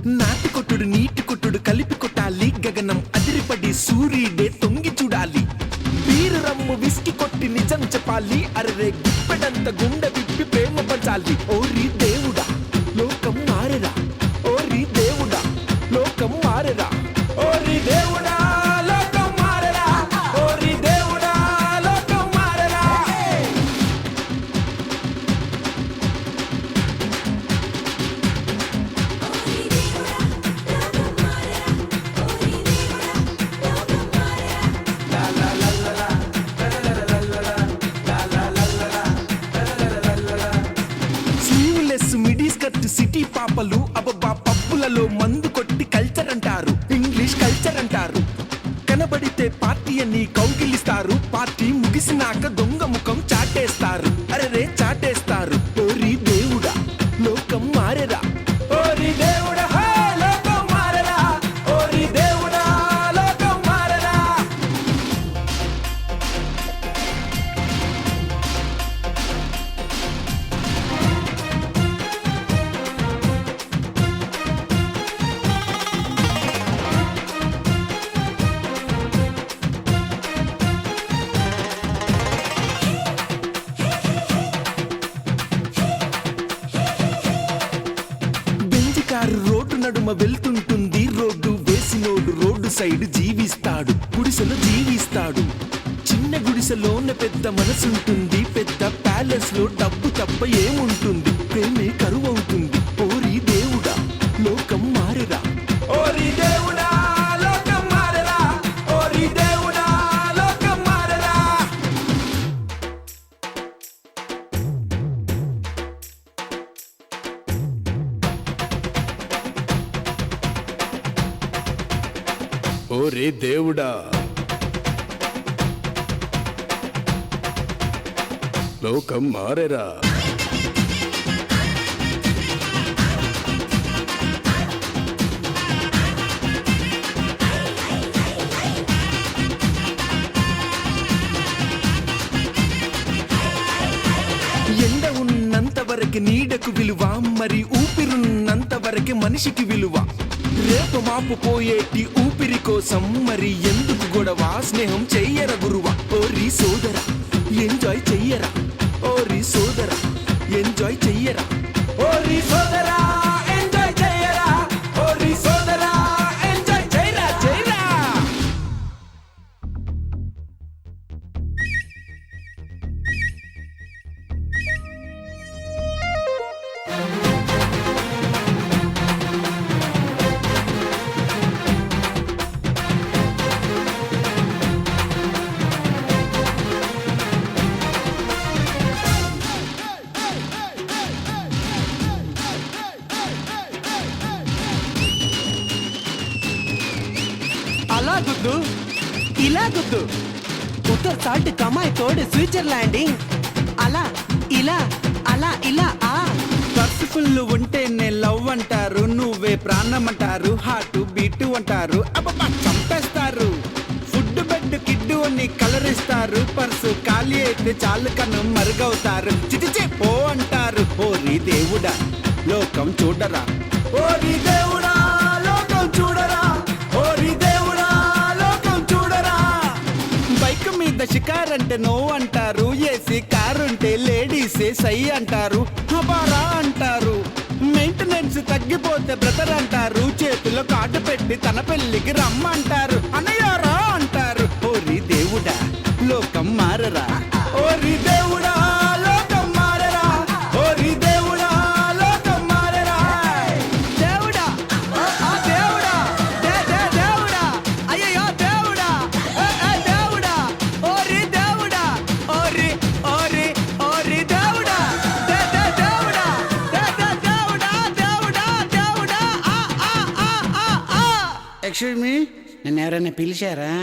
నాటి కొట్టుడు నీటి కొట్టుడు కలిపి కొట్టాలి, గగనం అదిరిపడి సూర్యుడే తొంగి చూడాలి. బీరు రమ్ము విస్కి కొట్టి నిజం చెప్పాలి, అరరే గుప్పెడంత గుండె విప్పి ప్రేమ పంచాలి. ఓరి దేవుడా లోకం మారెరా, ఓరి దేవుడా లోకం మారెరా, ఓరి దేవుడా లోకం మారెరా, ఓరి దేవుడా లోకం మారెరా. స్లీవ్లెస్ మిడీ స్కర్ట్ సిటీ పాపలు అబ్బబ్బా పబ్బులలో మందు కొట్టి కల్చర్ అంటారు, ఇంగ్లీష్ కల్చర్ అంటారు. కనబడితే పార్టీ అని కౌగిలిస్తారు, పార్టీ ముగిసినాక దొంగ ముఖం చాటేస్తారు, అరే చాటేస్తారు. ఓరి దేవుడా లోకం మారెరా, ఓరి దేవుడా లోకం మారెరా, ఓరి దేవుడా లోకం మారెరా. బెంజికారు రోడ్డు నడుమ వెళ్తుంటుంది, రోడ్డు వేసినోడు రోడ్డు సైడ్ జీవిస్తాడు, గుడిసెలో జీవిస్తాడు. చిన్న గుడిసెలోనే పెద్ద మనసుంటుంది, పెద్ద ప్యాలెస్ లో డబ్బు తప్ప ఏముంటుంది, ప్రేమే కరువవుతుంది. ఓరి దేవుడా లోకం మారెరా, ఓరి దేవుడా లోకం మారెరా, ఓరి దేవుడా లోకం మారెరా. ఓరే దేవుడా లోకం మారెరా. ఎండ ఉన్నంత వరకు నీడకు విలువ, మరి ఊపిరున్నంత వరకు మనిషికి విలువ. రేపు మాపు పోయేటి ఊపిరి కోసం మరి ఎందుకు గొడవ, స్నేహం చెయ్యర గురువ. ఓరి సోదరా ఎంజాయ్ చెయ్యరా, ఓరి సోదరా ఎంజాయ్ చెయ్యరా, ఓరి సోదరా ఎంజాయ్ చెయ్యరా, ఓరి సోదరా ఎంజాయ్ చెయ్యరా చెయ్యరా. అలా గుద్దు ఇలా గుద్దు, ఉత్తర్ సాల్ట్ కమాయ్ తోడు స్విట్జర్లాండింగ్. అలా ఇలా అలా ఇలా ఆ పర్సుఫుల్ ఉంటేనే లవ్ అంటారు, నువ్వే ప్రాణం అంటారు, హార్ట్ బీటు అంటారు, అబ్బబ్బా చంపేస్తారు. ఫుడ్ బెడ్ కిడ్డు అని కలరిస్తారు, పర్సు ఖాళీ అయితే చాలు కను మరుగవుతారు, చిటిచే పో అంటారు. ఓరి దేవుడా లోకం చూడరా, ఓరి దేవుడా లోకం చూడరా, ఓరి దేవుడా లోకం చూడరా. బైక్ మీద షికారంటే నో అంటారు, ఏసీ కారుంటే లేడీసే సై అంటారు, హబారా అంటారు. మెయింటెనెన్స్ తగ్గిపోతే బ్రదర్ అంటారు, చేతిలో కార్డు పెట్టి తన పెళ్లికి రమ్మంటారు, అన్నయ్యారా అంటారు. ఓరి దేవుడా లోకం మారరా, ఓరి దేవుడా లోకం మారరా, ఓరి దేవుడా లోకం మారరా. దేవుడా దేవుడా దేవుడా అయ్యో దేవుడా దేవుడా, ఓరి దేవుడా, ఓరి ఓరి ఓరి దేవుడా దేవుడా దేవుడా దేవుడా దేవుడా. ఎక్స్క్యూజ్ మీ, నన్ను ఎవరైనా పిలిచారా?